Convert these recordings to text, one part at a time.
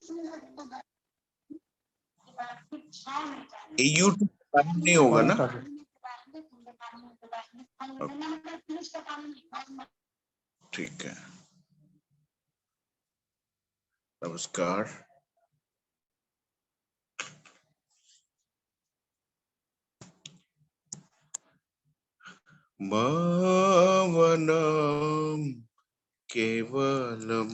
ये यूट्यूब नहीं होगा ना? ठीक है। नमस्कार। भावनम केवलम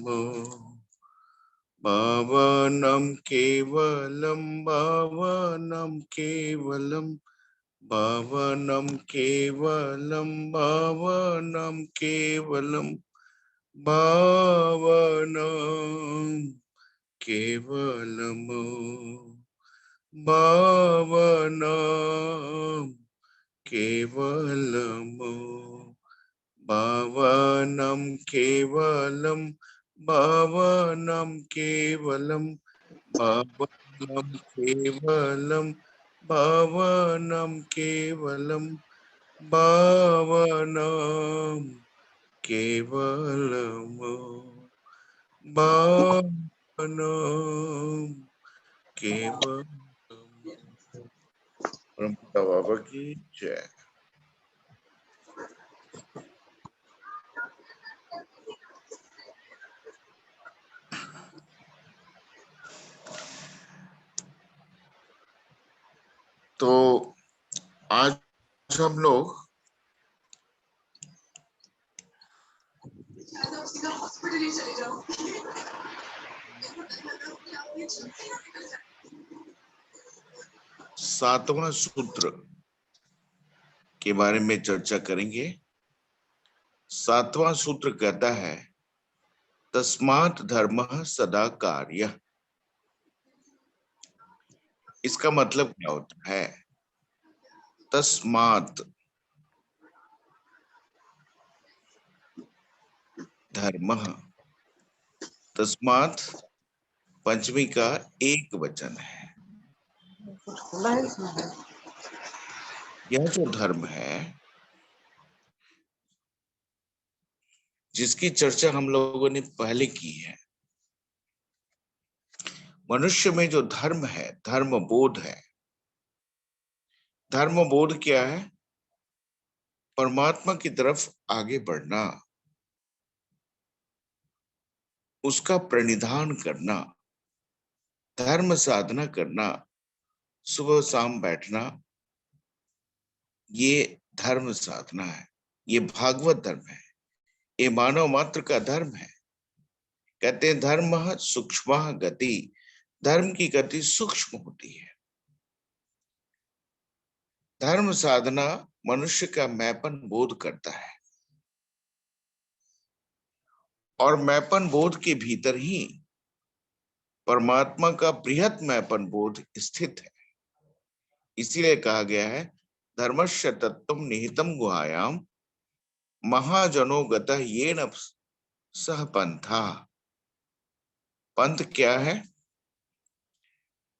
भावनम केवलम भावनम केवलम भावनम केवलम भावनम केवलम भावनम केवलम भावनम केवलम भावनम केवलम भावनम केवलम भावनम केवलम भावनम केवलम भावनम केवलम भावनम केवलम। परमपिता बाबा की जय। तो आज हम लोग सातवां सूत्र के बारे में चर्चा करेंगे। सातवां सूत्र कहता है तस्मात् धर्मः सदा कार्यः। इसका मतलब क्या होता है? तस्मात् धर्मः, तस्मात् पंचमी का एक वचन है। यह जो धर्म है जिसकी चर्चा हम लोगों ने पहले की है, मनुष्य में जो धर्म है, धर्म बोध है। धर्म बोध क्या है? परमात्मा की तरफ आगे बढ़ना, उसका प्रणिधान करना, धर्म साधना करना, सुबह शाम बैठना, ये धर्म साधना है। ये भागवत धर्म है, ये मानव मात्र का धर्म है। कहते हैं धर्म सूक्ष्म गति, धर्म की गति सूक्ष्म होती है। धर्म साधना मनुष्य का मैपन बोध करता है और मैपन बोध के भीतर ही परमात्मा का बृहत मैपन बोध स्थित है। इसीलिए कहा गया है धर्मस्य तत्त्वं निहितं गुहायाम महाजनो गतः येन सह पंथा। पंथ क्या है?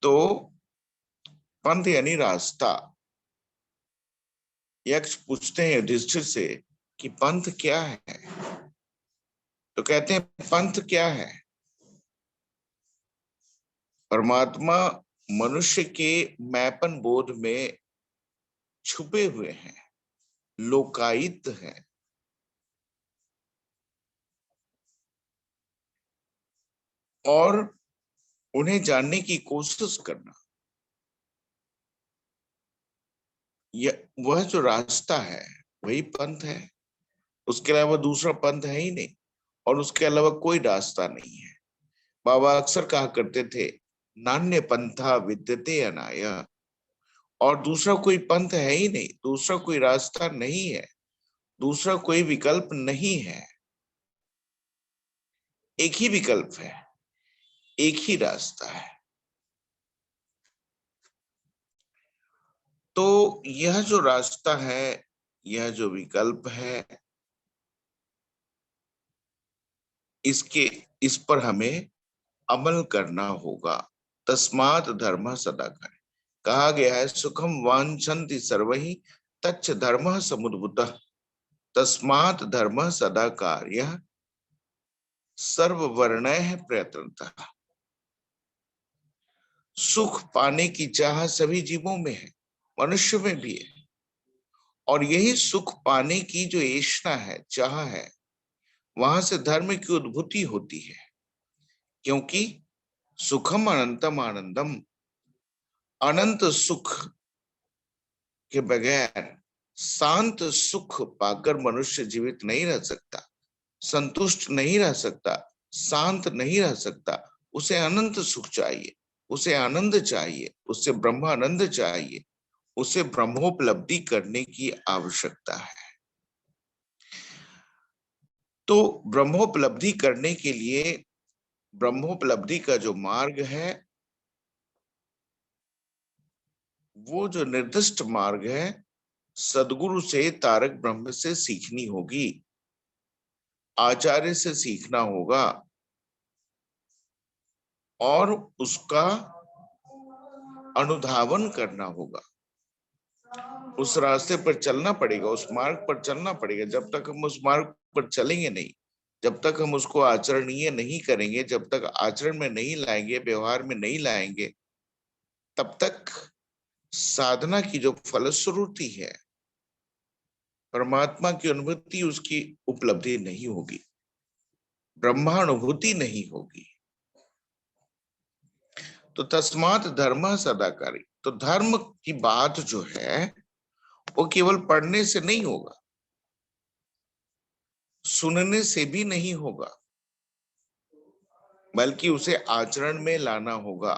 तो पंथ यानी रास्ता। यक्ष पूछते हैं युधिष्ठिर से कि पंथ क्या है? तो कहते हैं पंथ क्या है? परमात्मा मनुष्य के मैपन बोध में छुपे हुए हैं, लोकायित हैं। और उन्हें जानने की कोशिश करना, वह जो रास्ता है वही पंथ है। उसके अलावा दूसरा पंथ है ही नहीं और उसके अलावा कोई रास्ता नहीं है। बाबा अक्सर कहा करते थे नान्य पंथा विद्यते अनाय। और दूसरा कोई पंथ है ही नहीं, दूसरा कोई रास्ता नहीं है, दूसरा कोई विकल्प नहीं है। एक ही विकल्प है, एक ही रास्ता है। तो यह जो रास्ता है, यह जो विकल्प है, इस पर हमें अमल करना होगा। तस्मात् धर्मः सदा कार्य। कहा गया है सुखम वांछन्ति सर्वहि तच्च धर्मः समुद्भूतः तस्मात् धर्मः सदा कार्यः सर्ववर्णैः प्रयत्नतः। सुख पाने की चाह सभी जीवों में है, मनुष्य में भी है। और यही सुख पाने की जो ऐशना है, चाह है, वहां से धर्म की उद्भूति होती है। क्योंकि सुखम अनंतम आनंदम, अनंत सुख के बगैर शांत सुख पाकर मनुष्य जीवित नहीं रह सकता, संतुष्ट नहीं रह सकता, शांत नहीं रह सकता। उसे अनंत सुख चाहिए, उसे आनंद चाहिए, उसे ब्रह्मानंद चाहिए, उसे ब्रह्मोपलब्धि करने की आवश्यकता है। तो ब्रह्मोपलब्धि करने के लिए, ब्रह्मोपलब्धि का जो मार्ग है, वो जो निर्दिष्ट मार्ग है, सदगुरु से, तारक ब्रह्म से सीखनी होगी, आचार्य से सीखना होगा, और उसका अनुधावन करना होगा। उस रास्ते पर चलना पड़ेगा, उस मार्ग पर चलना पड़ेगा। जब तक हम उस मार्ग पर चलेंगे नहीं, जब तक हम उसको आचरणीय नहीं करेंगे, जब तक आचरण में नहीं लाएंगे, व्यवहार में नहीं लाएंगे, तब तक साधना की जो फलश्रुति है, परमात्मा की अनुभूति, उसकी उपलब्धि नहीं होगी, ब्रह्मानुभूति नहीं होगी। तो तस्मात् धर्म सदाकारी। तो धर्म की बात जो है वो केवल पढ़ने से नहीं होगा, सुनने से भी नहीं होगा, बल्कि उसे आचरण में लाना होगा।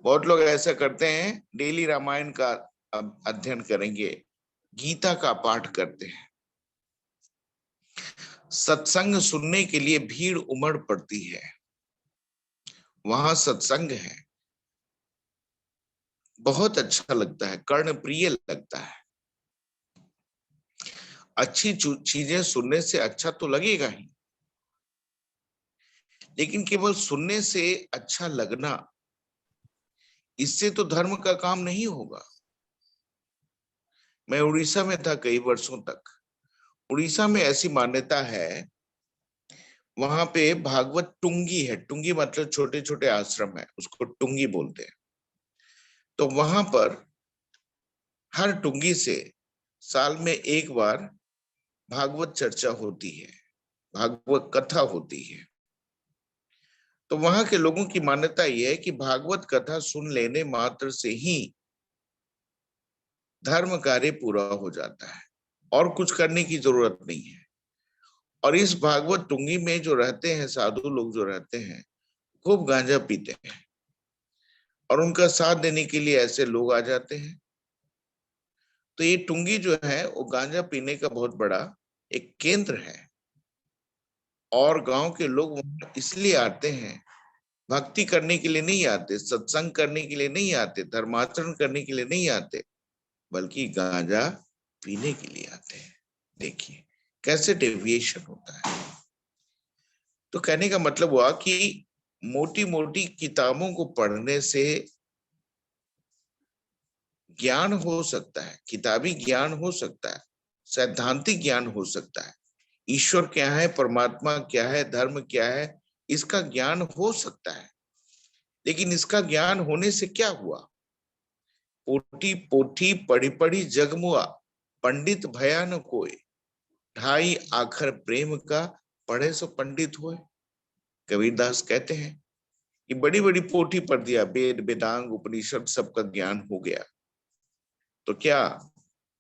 बहुत लोग ऐसा करते हैं, डेली रामायण का अध्ययन करेंगे, गीता का पाठ करते हैं, सत्संग सुनने के लिए भीड़ उमड़ पड़ती है, वहां सत्संग है, बहुत अच्छा लगता है, कर्ण प्रिय लगता है। अच्छी चीजें सुनने से अच्छा तो लगेगा ही, लेकिन केवल सुनने से अच्छा लगना, इससे तो धर्म का काम नहीं होगा। मैं उड़ीसा में था कई वर्षों तक। उड़ीसा में ऐसी मान्यता है, वहां पे भागवत टुंगी है, टुंगी मतलब छोटे छोटे आश्रम है, उसको टुंगी बोलते हैं। तो वहां पर हर टुंगी से साल में एक बार भागवत चर्चा होती है, भागवत कथा होती है। तो वहां के लोगों की मान्यता यह है कि भागवत कथा सुन लेने मात्र से ही धर्म कार्य पूरा हो जाता है, और कुछ करने की जरूरत नहीं है। और इस भागवत टुंगी में जो रहते हैं, साधु लोग जो रहते हैं, खूब गांजा पीते हैं, और उनका साथ देने के लिए ऐसे लोग आ जाते हैं। तो ये टुंगी जो है वो गांजा पीने का बहुत बड़ा एक केंद्र है, और गांव के लोग वहां इसलिए आते हैं, भक्ति करने के लिए नहीं आते, सत्संग करने के लिए नहीं आते, धर्माचरण करने के लिए नहीं आते, बल्कि गांजा पीने के लिए आते हैं। देखिए कैसे डेविएशन होता है। तो कहने का मतलब हुआ कि मोटी मोटी किताबों को पढ़ने से ज्ञान हो सकता है, किताबी ज्ञान हो सकता है, सैद्धांतिक ज्ञान हो सकता है, ईश्वर क्या है, परमात्मा क्या है, धर्म क्या है, इसका ज्ञान हो सकता है। लेकिन इसका ज्ञान होने से क्या हुआ? पोटी पोथी पढ़ी पढ़ी जगमुआ, पंडित भया न कोई, ढाई आखर प्रेम का, पढ़े सो पंडित हुए। कबीरदास कहते हैं कि बड़ी बड़ी पोथी पढ़ दिया, वेद वेदांग उपनिषद सबका ज्ञान हो गया, तो क्या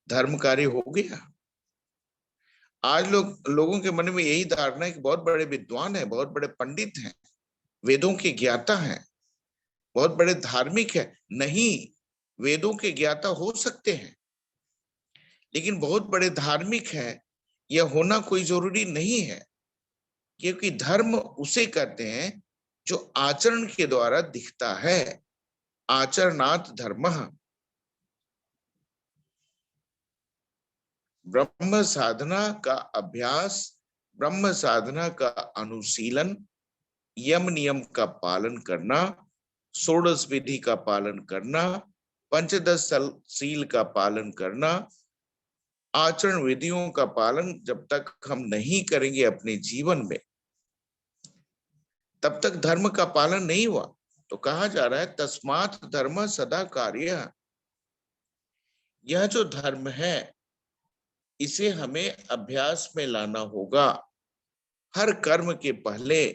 धर्म कार्य हो गया? आज लोगों के मन में यही धारणा है कि बहुत बड़े विद्वान हैं, बहुत बड़े पंडित हैं, वेदों के ज्ञाता हैं, बहुत बड़े धार्मिक है। नहीं, वेदों के ज्ञाता हो सकते हैं, लेकिन बहुत बड़े धार्मिक हैं यह होना कोई जरूरी नहीं है। क्योंकि धर्म उसे कहते हैं जो आचरण के द्वारा दिखता है, आचरणात् धर्मः। ब्रह्म साधना का अभ्यास, ब्रह्म साधना का अनुशीलन, यम नियम का पालन करना, षोडश विधि का पालन करना, पंचदश शील का पालन करना, आचरण विधियों का पालन जब तक हम नहीं करेंगे अपने जीवन में, तब तक धर्म का पालन नहीं हुआ। तो कहा जा रहा है तस्मात् धर्म सदा कार्य। यह जो धर्म है इसे हमें अभ्यास में लाना होगा। हर कर्म के पहले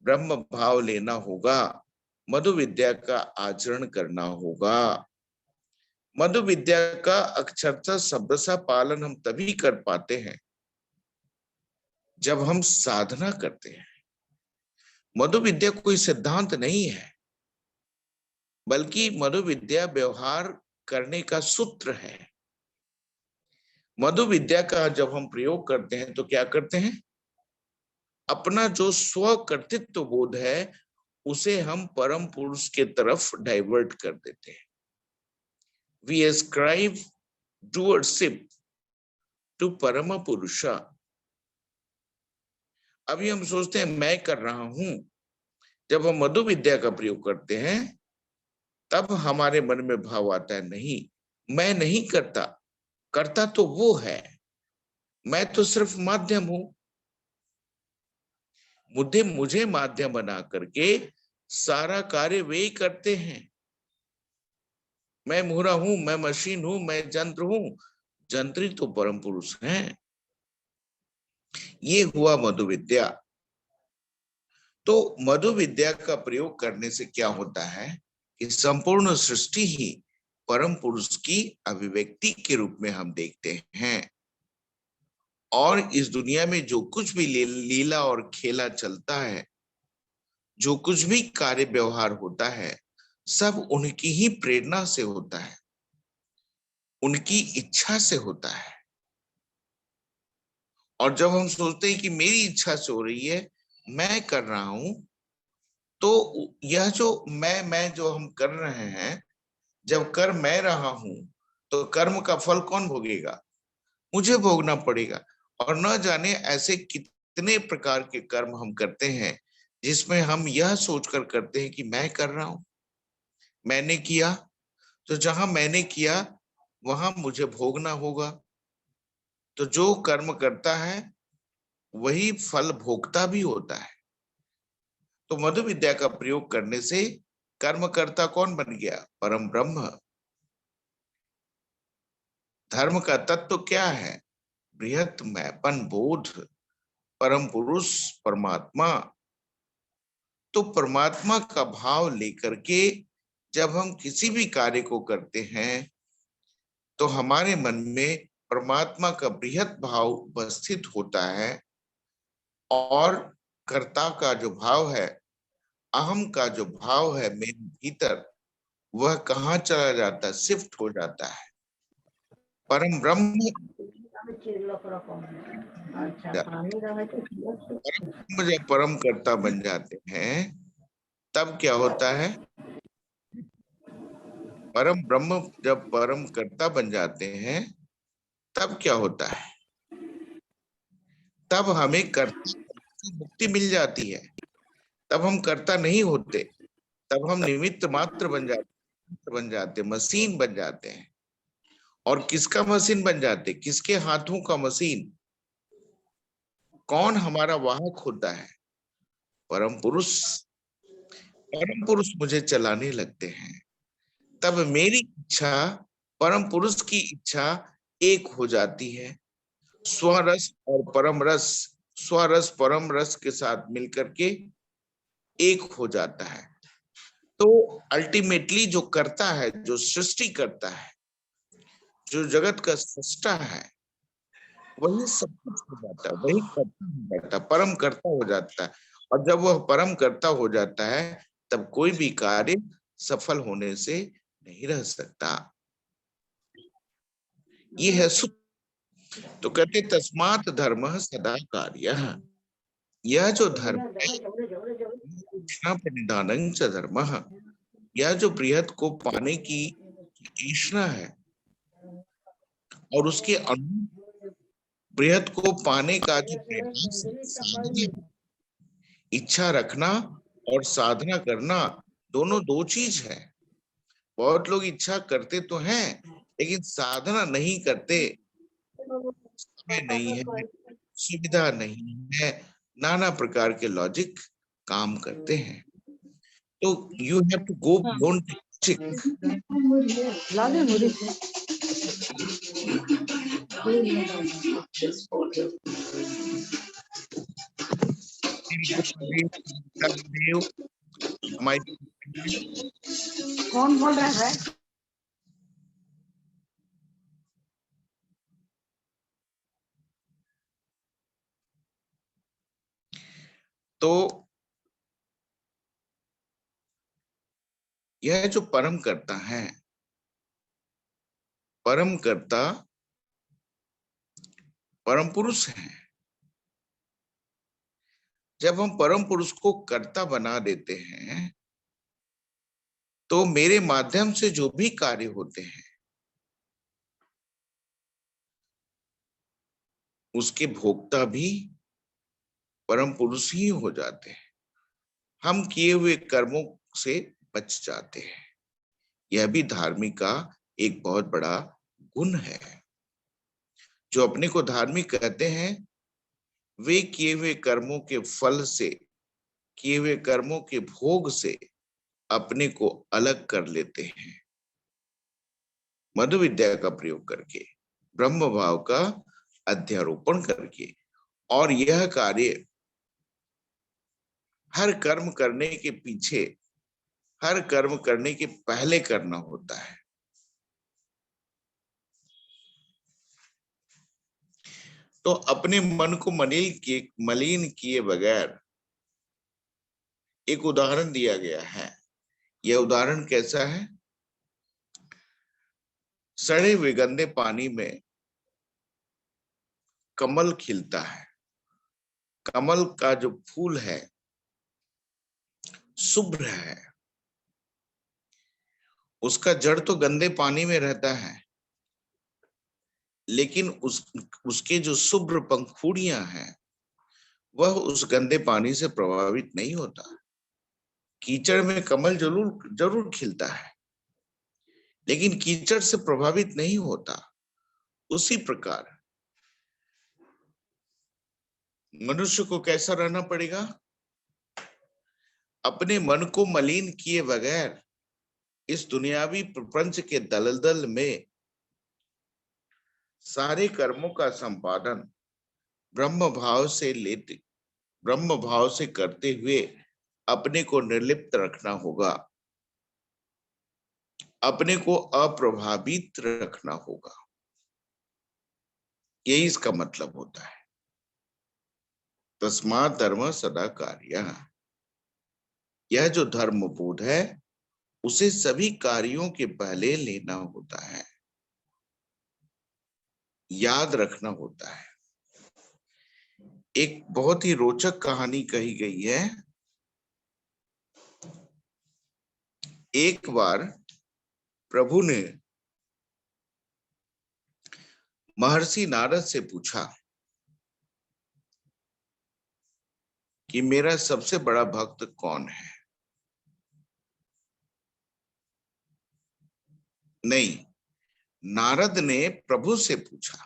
ब्रह्म भाव लेना होगा, मधु विद्या का आचरण करना होगा। मधु विद्या का अक्षरशः शब्दशः पालन हम तभी कर पाते हैं जब हम साधना करते हैं। मधु विद्या कोई सिद्धांत नहीं है, बल्कि मधु विद्या व्यवहार करने का सूत्र है। मधु विद्या का जब हम प्रयोग करते हैं तो क्या करते हैं, अपना जो स्व कर्तृत्व बोध है उसे हम परम पुरुष के तरफ डाइवर्ट कर देते हैं। We ascribe doership to परम पुरुषा। अभी हम सोचते हैं मैं कर रहा हूं। जब हम मधु विद्या का प्रयोग करते हैं तब हमारे मन में भाव आता है नहीं, मैं नहीं करता, करता तो वो है, मैं तो सिर्फ माध्यम हूं। मुझे माध्यम बना करके सारा कार्य वे ही करते हैं। मैं मुहरा हूं, मैं मशीन हूं, मैं जंत्र हूं, जंत्री तो परम पुरुष हैं। ये हुआ मधु विद्या। तो मधु विद्या का प्रयोग करने से क्या होता है कि संपूर्ण सृष्टि ही परम पुरुष की अभिव्यक्ति के रूप में हम देखते हैं। और इस दुनिया में जो कुछ भी लीला और खेला चलता है, जो कुछ भी कार्य व्यवहार होता है, सब उनकी ही प्रेरणा से होता है, उनकी इच्छा से होता है। और जब हम सोचते हैं कि मेरी इच्छा से हो रही है, मैं कर रहा हूं, तो यह जो मैं जो हम कर रहे हैं, जब कर मैं रहा हूं तो कर्म का फल कौन भोगेगा, मुझे भोगना पड़ेगा। और न जाने ऐसे कितने प्रकार के कर्म हम करते हैं जिसमें हम यह सोचकर करते हैं कि मैं कर रहा हूं, मैंने किया, तो जहां मैंने किया वहां मुझे भोगना होगा। तो जो कर्म करता है वही फल भोगता भी होता है। तो मधु विद्या का प्रयोग करने से कर्मकर्ता कौन बन गया, परम ब्रह्म। धर्म का तत्व क्या है, बृहत मैपन बोध, परम पुरुष परमात्मा। तो परमात्मा का भाव लेकर के जब हम किसी भी कार्य को करते हैं तो हमारे मन में परमात्मा का बृहत भाव उपस्थित होता है। और कर्ता का जो भाव है, अहम का जो भाव है मेरे भीतर, वह कहाँ चला जाता है, शिफ्ट हो जाता है। परम ब्रह्म जब परम कर्ता बन जाते हैं तब क्या होता है, परम ब्रह्म जब परम कर्ता बन जाते हैं तब क्या होता है, तब हमें कर्ता की मुक्ति मिल जाती है। तब हम कर्ता नहीं होते, तब हम निमित्त मात्र बन जाते, मशीन बन जाते हैं। और किसका मशीन बन जाते, किसके हाथों का मशीन, कौन हमारा वाहक होता है, परम पुरुष। परम पुरुष मुझे चलाने लगते हैं, तब मेरी इच्छा परम पुरुष की इच्छा एक हो जाती है। स्वरस और परम रस, स्वरस परम रस के साथ मिलकर के एक हो जाता है। तो अल्टीमेटली जो करता है, जो सृष्टि करता है, जो जगत का सृष्टा है, वही सब कुछ हो जाता है, वही कर्ता हो जाता है, परम कर्ता हो जाता है। और जब वह परम कर्ता हो जाता है तब कोई भी कार्य सफल होने से नहीं रह सकता। ये है तो कहते तस्मात् धर्म सदा कार्य। यह जो धर्म है, परिधानं च धर्म, यह जो बृहत को पाने की तृष्णा है और उसके अनुरूप बृहत को पाने का जो प्रयास साधना, इच्छा रखना और साधना करना, दोनों दो चीज है। बहुत लोग इच्छा करते तो हैं लेकिन साधना नहीं करते, समय नहीं है, सुविधा नहीं है, नाना प्रकार के लॉजिक काम करते हैं। तो you have to go beyond chick. कौन बोल रहा है? तो यह जो परम कर्ता है, परम कर्ता परम पुरुष है। जब हम परम पुरुष को कर्ता बना देते हैं तो मेरे माध्यम से जो भी कार्य होते हैं उसके भोक्ता भी परम पुरुष ही हो जाते हैं। हम किए हुए कर्मों से बच जाते हैं। यह भी धार्मिक का एक बहुत बड़ा गुण है। जो अपने को धार्मिक कहते हैं वे किए हुए कर्मों के फल से, किए हुए कर्मों के भोग से अपने को अलग कर लेते हैं, मधु विद्या का प्रयोग करके, ब्रह्म भाव का अध्यारोपण करके। और यह कार्य हर कर्म करने के पीछे, हर कर्म करने के पहले करना होता है। तो अपने मन को मलिन किए बगैर एक उदाहरण दिया गया है। यह उदाहरण कैसा है? सड़े हुए गंदे पानी में कमल खिलता है। कमल का जो फूल है शुभ्र है, उसका जड़ तो गंदे पानी में रहता है, लेकिन उसके जो शुभ्र पंखुड़ियां हैं वह उस गंदे पानी से प्रभावित नहीं होता। कीचड़ में कमल जरूर जरूर खिलता है, लेकिन कीचड़ से प्रभावित नहीं होता। उसी प्रकार मनुष्य को कैसा रहना पड़ेगा? अपने मन को मलिन किए बगैर इस दुनियावी प्रपंच के दलदल में सारे कर्मों का संपादन ब्रह्म भाव से करते हुए अपने को निर्लिप्त रखना होगा, अपने को अप्रभावित रखना होगा। यही इसका मतलब होता है। तस्मात् धर्म सदा कार्यः। यह जो धर्म बोध है उसे सभी कार्यों के पहले लेना होता है, याद रखना होता है। एक बहुत ही रोचक कहानी कही गई है। एक बार प्रभु ने महर्षि नारद से पूछा कि मेरा सबसे बड़ा भक्त कौन है? नहीं, नारद ने प्रभु से पूछा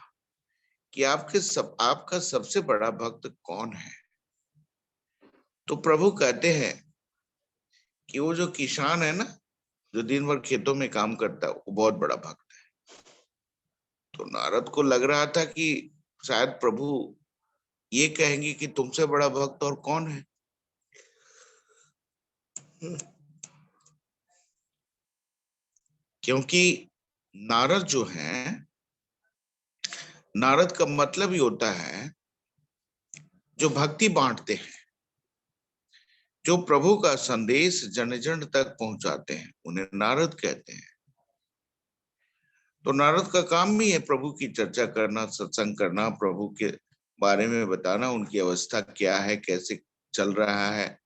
कि आपका सबसे बड़ा भक्त कौन है? तो प्रभु कहते हैं कि वो जो किसान है ना, जो दिन भर खेतों में काम करता है, वो बहुत बड़ा भक्त है। तो नारद को लग रहा था कि शायद प्रभु ये कहेंगे कि तुमसे बड़ा भक्त और कौन है। क्योंकि नारद जो है, नारद का मतलब ही होता है जो भक्ति बांटते हैं, जो प्रभु का संदेश जन जन तक पहुंचाते हैं, उन्हें नारद कहते हैं। तो नारद का काम भी है प्रभु की चर्चा करना, सत्संग करना, प्रभु के बारे में बताना, उनकी अवस्था क्या है, कैसे चल रहा है,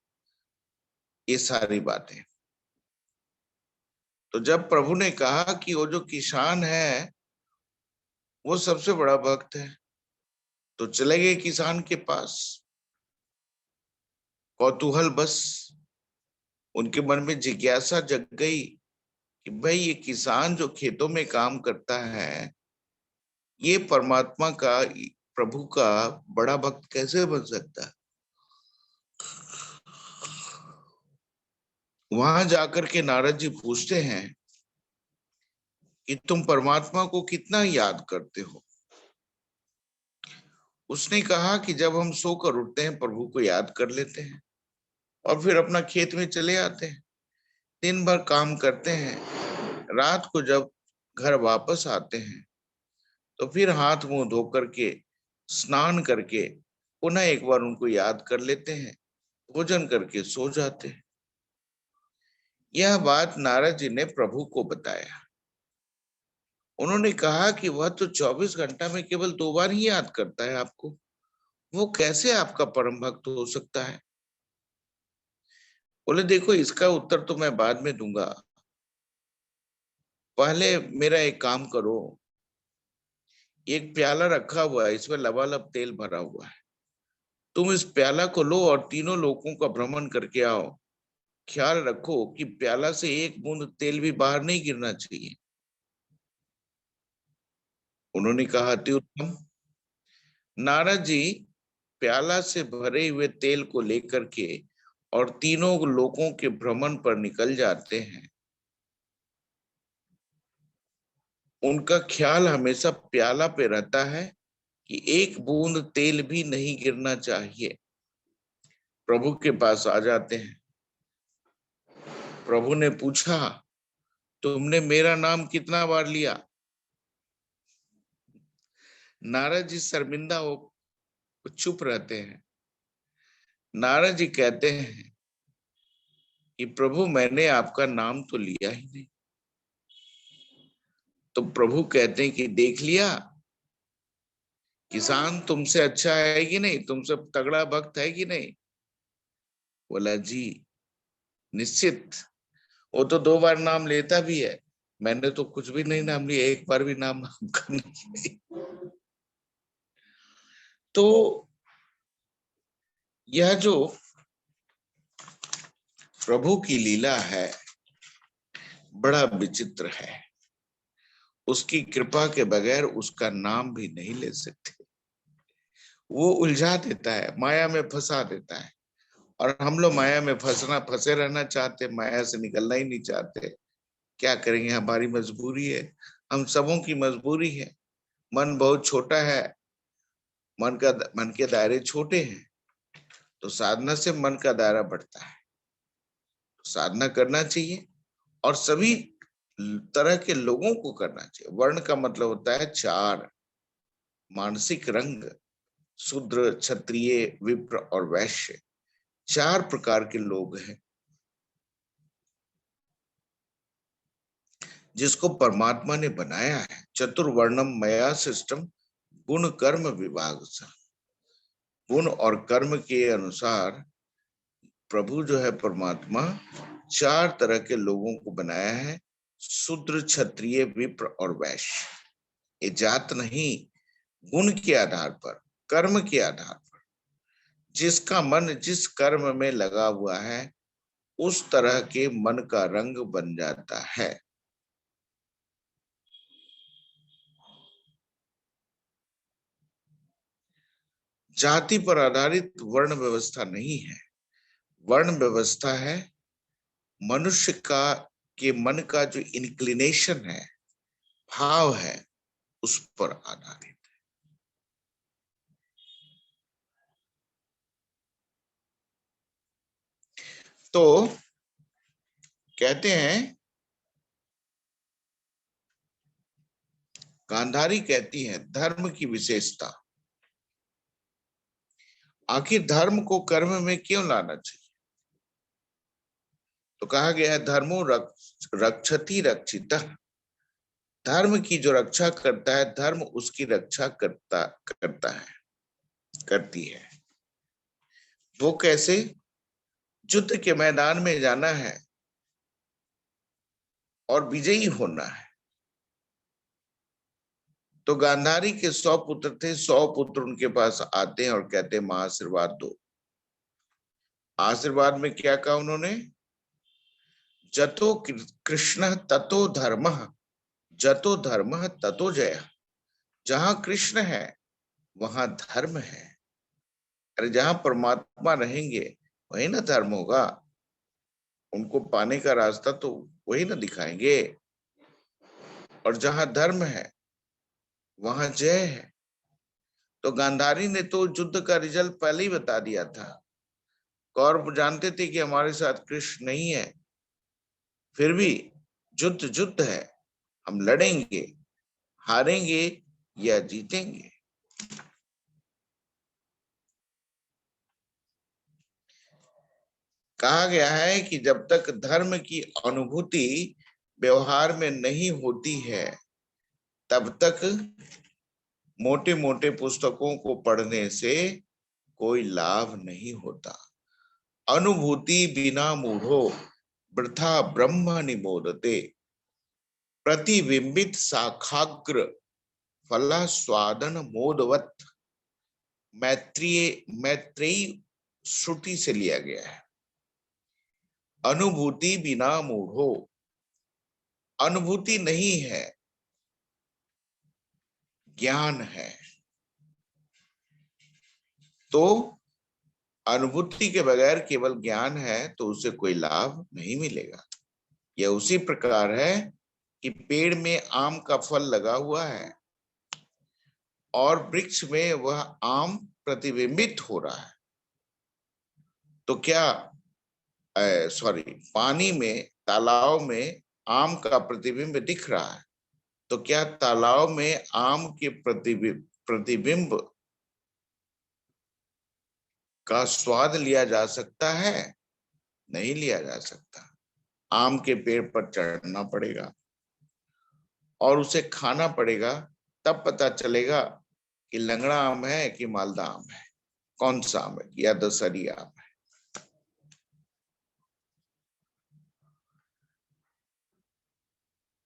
ये सारी बातें। तो जब प्रभु ने कहा कि वो जो किसान है वो सबसे बड़ा भक्त है, तो चले गए किसान के पास। कौतूहल बस उनके मन में जिज्ञासा जग गई कि भाई ये किसान जो खेतों में काम करता है, ये परमात्मा का, प्रभु का बड़ा भक्त कैसे बन सकता है? वहां जाकर के नारद जी पूछते हैं कि तुम परमात्मा को कितना याद करते हो। उसने कहा कि जब हम सोकर उठते हैं प्रभु को याद कर लेते हैं और फिर अपना खेत में चले आते हैं, दिन भर काम करते हैं, रात को जब घर वापस आते हैं तो फिर हाथ मुंह धो करके स्नान करके पुनः एक बार उनको याद कर लेते हैं, भोजन करके सो जाते हैं। यह बात नारद जी ने प्रभु को बताया। उन्होंने कहा कि वह तो 24 घंटा में केवल 2 बार ही याद करता है आपको, वो कैसे आपका परम भक्त हो सकता है। बोले देखो, इसका उत्तर तो मैं बाद में दूंगा, पहले मेरा एक काम करो। एक प्याला रखा हुआ है, इसमें लबालब तेल भरा हुआ है, तुम इस प्याला को लो और तीनों लोकों का भ्रमण करके आओ। ख्याल रखो कि प्याला से एक बूंद तेल भी बाहर नहीं गिरना चाहिए। उन्होंने कहा अति उत्तम। नारद जी प्याला से भरे हुए तेल को लेकर के और तीनों लोकों के भ्रमण पर निकल जाते हैं। उनका ख्याल हमेशा प्याला पे रहता है कि एक बूंद तेल भी नहीं गिरना चाहिए। प्रभु के पास आ जाते हैं। प्रभु ने पूछा, तुमने मेरा नाम कितना बार लिया। नारद जी शर्मिंदा हो चुप रहते हैं। नारद जी कहते हैं कि प्रभु मैंने आपका नाम तो लिया ही नहीं। तो प्रभु कहते हैं कि देख लिया, किसान तुमसे अच्छा है कि नहीं, तुमसे तगड़ा भक्त है कि नहीं। बोला जी निश्चित, वो तो 2 बार नाम लेता भी है, मैंने तो कुछ भी नहीं नाम लिया, एक बार भी नाम आपका नहीं। तो यह जो प्रभु की लीला है बड़ा विचित्र है। उसकी कृपा के बगैर उसका नाम भी नहीं ले सकते। वो उलझा देता है, माया में फंसा देता है, और हम लोग माया में फंसे रहना चाहते, माया से निकलना ही नहीं चाहते। क्या करेंगे, हमारी मजबूरी है, हम सबों की मजबूरी है। मन बहुत छोटा है, मन के दायरे छोटे हैं, तो साधना से मन का दायरा बढ़ता है। तो साधना करना चाहिए और सभी तरह के लोगों को करना चाहिए। वर्ण का मतलब होता है 4 मानसिक रंग, शूद्र, क्षत्रिय, विप्र और वैश्य, 4 प्रकार के लोग हैं जिसको परमात्मा ने बनाया है। चतुर्वर्णम मया सिस्टम गुण कर्म विभाग से। गुण और कर्म के अनुसार प्रभु जो है परमात्मा 4 तरह के लोगों को बनाया है, शूद्र, क्षत्रिय, विप्र और वैश्य। ये जात नहीं, गुण के आधार पर, कर्म के आधार पर, जिसका मन जिस कर्म में लगा हुआ है उस तरह के मन का रंग बन जाता है। जाति पर आधारित वर्ण व्यवस्था नहीं है। वर्ण व्यवस्था है मनुष्य का के मन का जो इंक्लिनेशन है, भाव है, उस पर आधारित। तो कहते हैं, गांधारी कहती है धर्म की विशेषता। आखिर धर्म को कर्म में क्यों लाना चाहिए। तो कहा गया है धर्मो रक्षति रक्षितः। धर्म की जो रक्षा करता है, धर्म उसकी रक्षा करता है, करती है। वो कैसे। युद्ध के मैदान में जाना है और विजयी होना है। तो गांधारी के 100 पुत्र थे, 100 पुत्र उनके पास आते हैं और कहते हैं मां आशीर्वाद दो। आशीर्वाद में क्या कहा उन्होंने, जतो कृष्ण ततो धर्म, जतो धर्म ततो जय। जहां कृष्ण है वहां धर्म है। अरे जहां परमात्मा रहेंगे वही ना धर्म होगा। उनको पाने का रास्ता तो वही ना दिखाएंगे। और जहां धर्म है वहां जय है। तो गांधारी ने तो युद्ध का रिजल्ट पहले ही बता दिया था। कौरव जानते थे कि हमारे साथ कृष्ण नहीं है, फिर भी युद्ध युद्ध है, हम लड़ेंगे, हारेंगे या जीतेंगे। कहा गया है कि जब तक धर्म की अनुभूति व्यवहार में नहीं होती है तब तक मोटे मोटे पुस्तकों को पढ़ने से कोई लाभ नहीं होता। अनुभूति बिना मूढ़ो वृथा ब्रह्म निबोधते, प्रतिबिंबित साखाग्र फला स्वादन मोदवत। मैत्रेयी श्रुति से लिया गया है। अनुभूति बिना मूढ़ो, अनुभूति नहीं है, ज्ञान है। तो अनुभूति के बगैर केवल ज्ञान है तो उसे कोई लाभ नहीं मिलेगा। यह उसी प्रकार है कि पेड़ में आम का फल लगा हुआ है और वृक्ष में वह आम प्रतिबिंबित हो रहा है। तो क्या सॉरी, पानी में, तालाब में आम का प्रतिबिंब दिख रहा है, तो क्या तालाब में आम के प्रतिबिंब का स्वाद लिया जा सकता है? नहीं लिया जा सकता। आम के पेड़ पर चढ़ना पड़ेगा और उसे खाना पड़ेगा, तब पता चलेगा कि लंगड़ा आम है कि मालदा आम है, कौन सा आम है, या दशहरी आम है।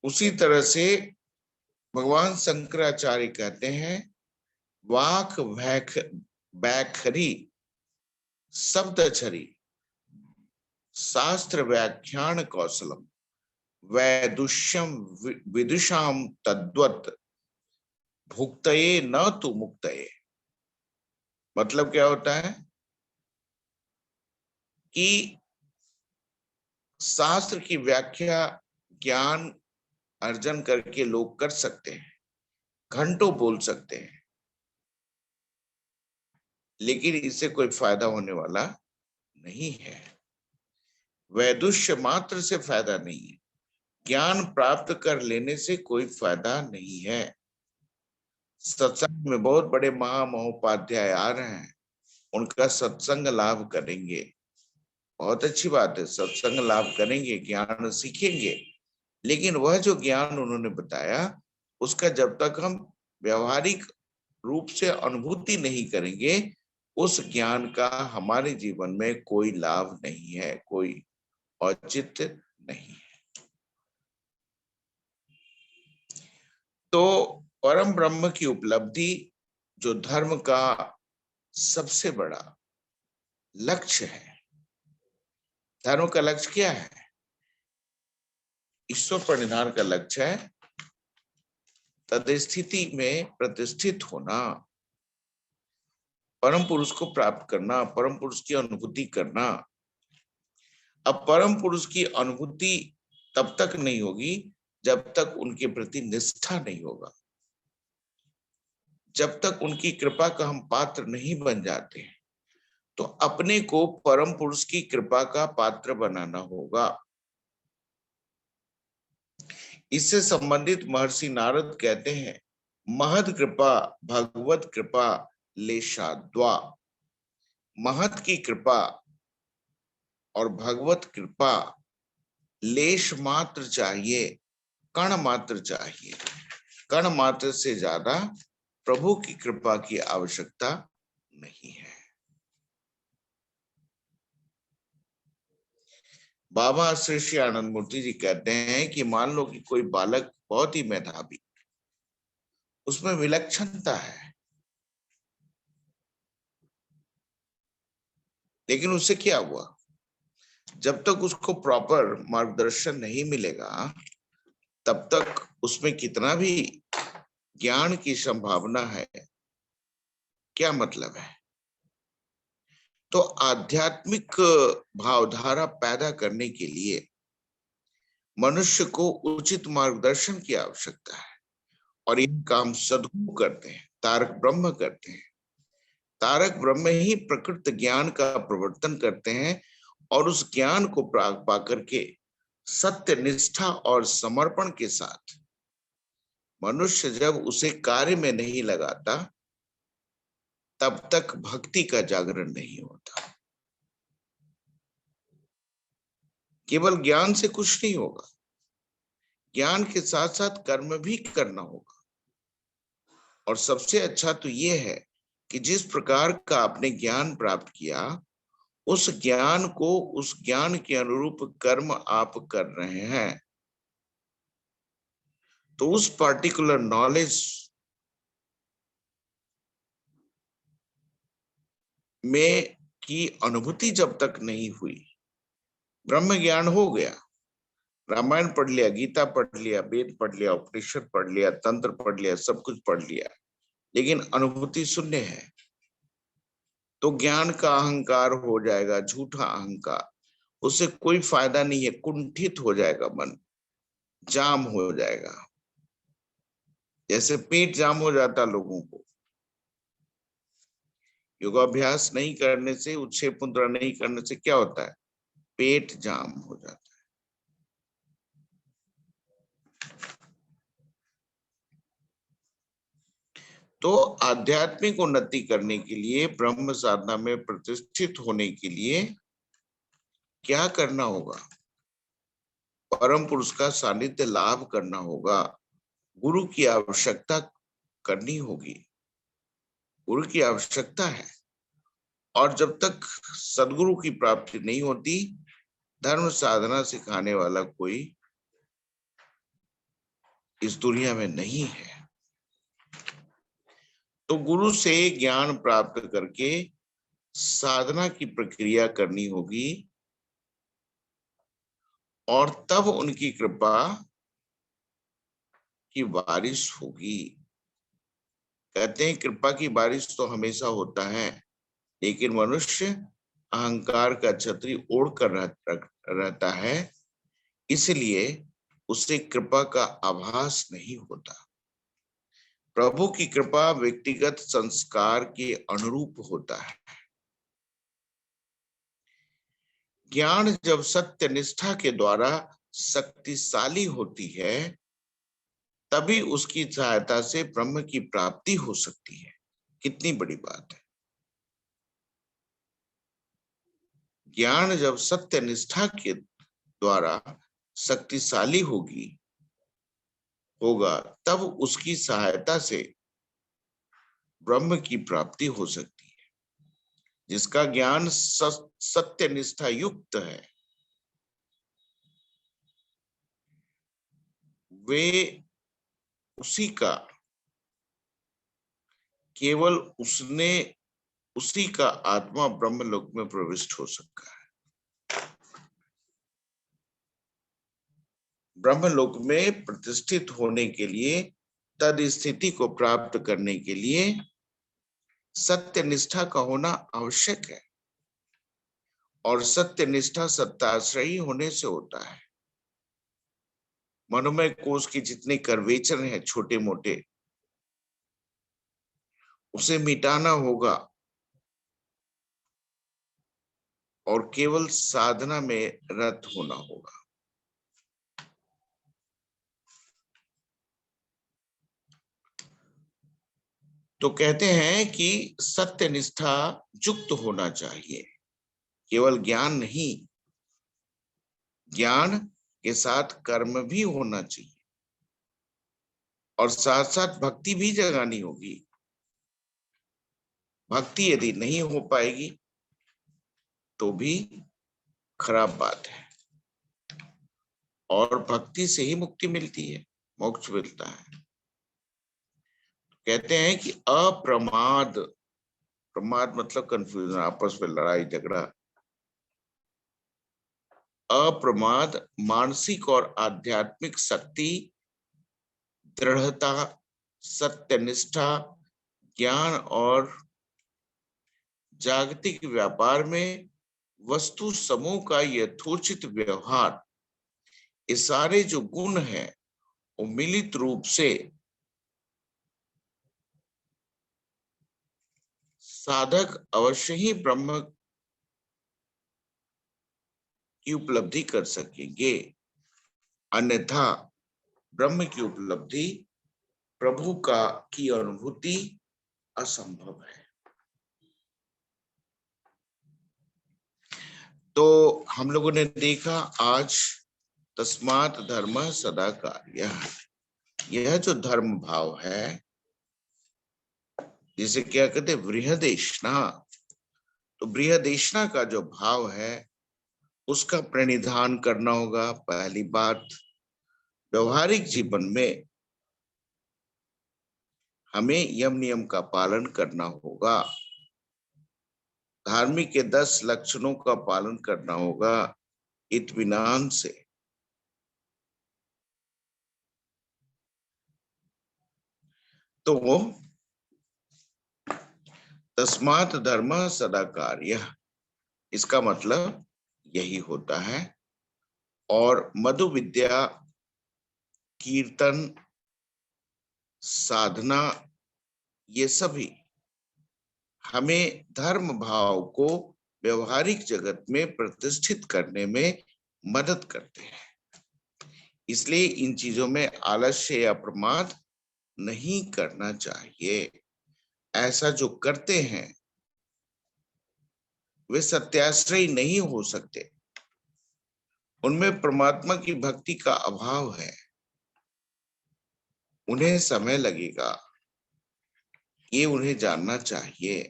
उसी तरह से भगवान शंकराचार्य कहते हैं, वाक बैखरी शब्द छरी शास्त्र व्याख्यान कौशलम वैदुष्यम विदुषाम तद्वत भुक्तये न तो मुक्तये। मतलब क्या होता है कि शास्त्र की व्याख्या ज्ञान अर्जन करके लोग कर सकते हैं, घंटों बोल सकते हैं, लेकिन इससे कोई फायदा होने वाला नहीं है। वैदुष्य मात्र से फायदा नहीं है, ज्ञान प्राप्त कर लेने से कोई फायदा नहीं है। सत्संग में बहुत बड़े महामहोपाध्याय आ रहे हैं, उनका सत्संग लाभ करेंगे, बहुत अच्छी बात है, सत्संग लाभ करेंगे, ज्ञान सीखेंगे, लेकिन वह जो ज्ञान उन्होंने बताया उसका जब तक हम व्यवहारिक रूप से अनुभूति नहीं करेंगे, उस ज्ञान का हमारे जीवन में कोई लाभ नहीं है, कोई औचित्य नहीं है। तो परम ब्रह्म की उपलब्धि जो धर्म का सबसे बड़ा लक्ष्य है, धर्म का लक्ष्य क्या है? ईश्वर परिधान का लक्ष्य है तदस्थिति में प्रतिष्ठित होना, परम पुरुष को प्राप्त करना, परम पुरुष की अनुभूति करना। अब परम पुरुष की अनुभूति तब तक नहीं होगी जब तक उनके प्रति निष्ठा नहीं होगा, जब तक उनकी कृपा का हम पात्र नहीं बन जाते। तो अपने को परम पुरुष की कृपा का पात्र बनाना होगा। इससे संबंधित महर्षि नारद कहते हैं, महद कृपा भगवत कृपा लेशाद्वा। महत की कृपा और भगवत कृपा लेश मात्र चाहिए, कण मात्र चाहिए। कण मात्र से ज्यादा प्रभु की कृपा की आवश्यकता नहीं है। बाबा श्री श्री आनंद मूर्ति जी कहते हैं कि मान लो कि कोई बालक बहुत ही मेधावी, उसमें विलक्षणता है, लेकिन उससे क्या हुआ? जब तक उसको प्रॉपर मार्गदर्शन नहीं मिलेगा तब तक उसमें कितना भी ज्ञान की संभावना है, क्या मतलब है? तो आध्यात्मिक भावधारा पैदा करने के लिए मनुष्य को उचित मार्गदर्शन की आवश्यकता है, और ये काम सद्गुरु करते हैं, तारक ब्रह्म करते हैं। तारक ब्रह्म ही प्रकृत ज्ञान का प्रवर्तन करते हैं, और उस ज्ञान को पा करके सत्य निष्ठा और समर्पण के साथ मनुष्य जब उसे कार्य में नहीं लगाता, तब तक भक्ति का जागरण नहीं होता। केवल ज्ञान से कुछ नहीं होगा, ज्ञान के साथ साथ कर्म भी करना होगा। और सबसे अच्छा तो ये है कि जिस प्रकार का आपने ज्ञान प्राप्त किया, उस ज्ञान को, उस ज्ञान के अनुरूप कर्म आप कर रहे हैं, तो उस पर्टिकुलर नॉलेज में की अनुभूति जब तक नहीं हुई, ब्रह्म ज्ञान हो गया, रामायण पढ़ लिया, गीता पढ़ लिया, वेद पढ़ लिया, उपनिषद पढ़ लिया, तंत्र पढ़ लिया, सब कुछ पढ़ लिया, लेकिन अनुभूति शून्य है, तो ज्ञान का अहंकार हो जाएगा, झूठा अहंकार। उससे कोई फायदा नहीं है, कुंठित हो जाएगा मन, जाम हो जाएगा। जैसे पेट जाम हो जाता लोगों को, योगाभ्यास नहीं करने से, उच्छेद मुद्रा नहीं करने से क्या होता है? पेट जाम हो जाता है। तो आध्यात्मिक उन्नति करने के लिए, ब्रह्म साधना में प्रतिष्ठित होने के लिए क्या करना होगा? परम पुरुष का सानिध्य लाभ करना होगा, गुरु की आवश्यकता करनी होगी, गुरु की आवश्यकता है। और जब तक सदगुरु की प्राप्ति नहीं होती, धर्म साधना सिखाने वाला कोई इस दुनिया में नहीं है। तो गुरु से ज्ञान प्राप्त करके साधना की प्रक्रिया करनी होगी, और तब उनकी कृपा की बारिश होगी। कहते हैं कृपा की बारिश तो हमेशा होता है, लेकिन मनुष्य अहंकार का छतरी ओढ़ कर रहता है, इसलिए उसे कृपा का आभास नहीं होता। प्रभु की कृपा व्यक्तिगत संस्कार के अनुरूप होता है। ज्ञान जब सत्य निष्ठा के द्वारा शक्तिशाली होती है, तभी उसकी सहायता से ब्रह्म की प्राप्ति हो सकती है। कितनी बड़ी बात है। ज्ञान जब सत्य निष्ठा के द्वारा शक्तिशाली होगा, तब उसकी सहायता से ब्रह्म की प्राप्ति हो सकती है। जिसका ज्ञान सत्य निष्ठा युक्त है, वे उसी का, केवल उसी का आत्मा ब्रह्मलोक में प्रविष्ट हो सकता है। ब्रह्मलोक में प्रतिष्ठित होने के लिए, तद स्थिति को प्राप्त करने के लिए सत्य निष्ठा का होना आवश्यक है, और सत्य निष्ठा सत्ताश्रयी होने से होता है। मनोमय कोश के जितने कर्वेचर हैं छोटे मोटे, उसे मिटाना होगा, और केवल साधना में रत होना होगा। तो कहते हैं कि सत्य निष्ठा युक्त होना चाहिए, केवल ज्ञान नहीं, ज्ञान के साथ कर्म भी होना चाहिए, और साथ साथ भक्ति भी जगानी होगी। भक्ति यदि नहीं हो पाएगी तो भी खराब बात है, और भक्ति से ही मुक्ति मिलती है, मोक्ष मिलता है। कहते हैं कि अप्रमाद, प्रमाद मतलब कंफ्यूजन, आपस में लड़ाई झगड़ा। अप्रमाद मानसिक और आध्यात्मिक शक्ति, दृढ़ता, सत्यनिष्ठा, ज्ञान और जागतिक व्यापार में वस्तु समूह का यथोचित व्यवहार, ये सारे जो गुण हैं वो मिलित रूप से साधक अवश्य ही ब्रह्म की उपलब्धि कर सकेंगे, अन्यथा ब्रह्म की उपलब्धि, प्रभु का की अनुभूति असंभव है। तो हम लोगों ने देखा आज तस्मात् धर्मः सदा कार्यः, यह जो धर्म भाव है, जिसे क्या कहते हैं बृहदेशना, तो बृहदेशना का जो भाव है उसका प्रणिधान करना होगा। पहली बात, व्यवहारिक जीवन में हमें यम नियम का पालन करना होगा, धार्मिक के 10 लक्षणों का पालन करना होगा इत्मीनान से। तो तस्मात् धर्मः सदा कार्यः, इसका मतलब यही होता है। और मधु विद्या, कीर्तन, साधना, ये सभी हमें धर्म भाव को व्यवहारिक जगत में प्रतिष्ठित करने में मदद करते हैं। इसलिए इन चीजों में आलस्य या प्रमाद नहीं करना चाहिए। ऐसा जो करते हैं वे सत्याश्रयी नहीं हो सकते, उनमें परमात्मा की भक्ति का अभाव है, उन्हें समय लगेगा, ये उन्हें जानना चाहिए।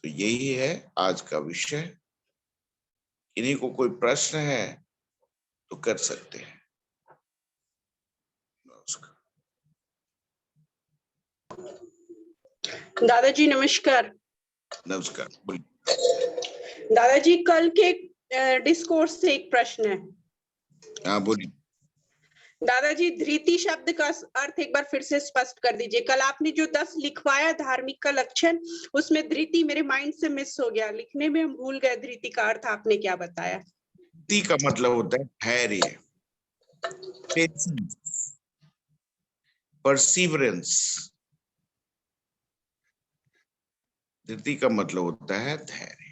तो यही है आज का विषय। इन्हीं को कोई प्रश्न है तो कर सकते हैं। दादाजी नमस्कार। नमस्कार, बोलिए। दादाजी कल के डिस्कोर्स से एक प्रश्न है। हाँ बोलिए। दादाजी धृति शब्द का अर्थ एक बार फिर से स्पष्ट कर दीजिए। कल आपने जो 10 लिखवाया धार्मिक का लक्षण, उसमें धृति मेरे माइंड से मिस हो गया, लिखने में हम भूल गए धृति का अर्थ आपने क्या बताया। धृति का मतलब होता है धैर्य, परसिवरेंस। धृति का मतलब होता है धैर्य।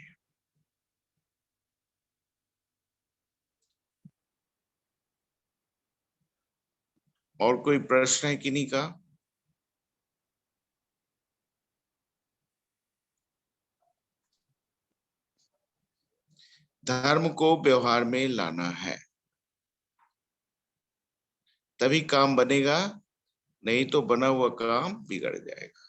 और कोई प्रश्न है किन्हीं का? धर्म को व्यवहार में लाना है, तभी काम बनेगा, नहीं तो बना हुआ काम बिगड़ जाएगा।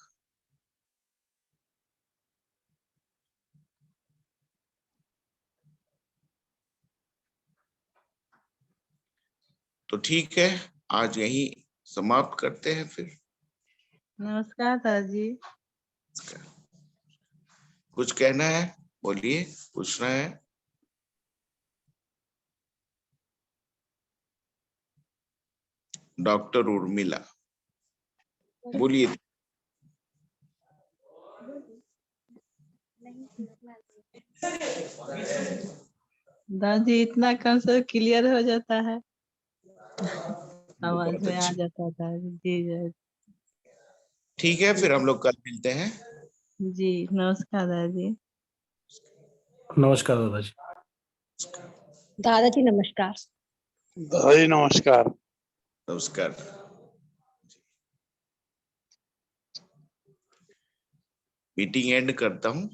तो ठीक है, आज यही समाप्त करते हैं फिर। नमस्कार दादाजी। कुछ कहना है बोलिए, पूछना है? डॉक्टर उर्मिला बोलिए। दादाजी इतना कम से क्लियर हो जाता है, आवाज बहुत में आ अच्छा। जाता था जी। ठीक है, फिर हम लोग कल मिलते हैं। जी नमस्कार दादाजी। नमस्कार दादाजी। दादाजी नमस्कार। दादाजी नमस्कार। नमस्कार। मीटिंग एंड करता हूँ।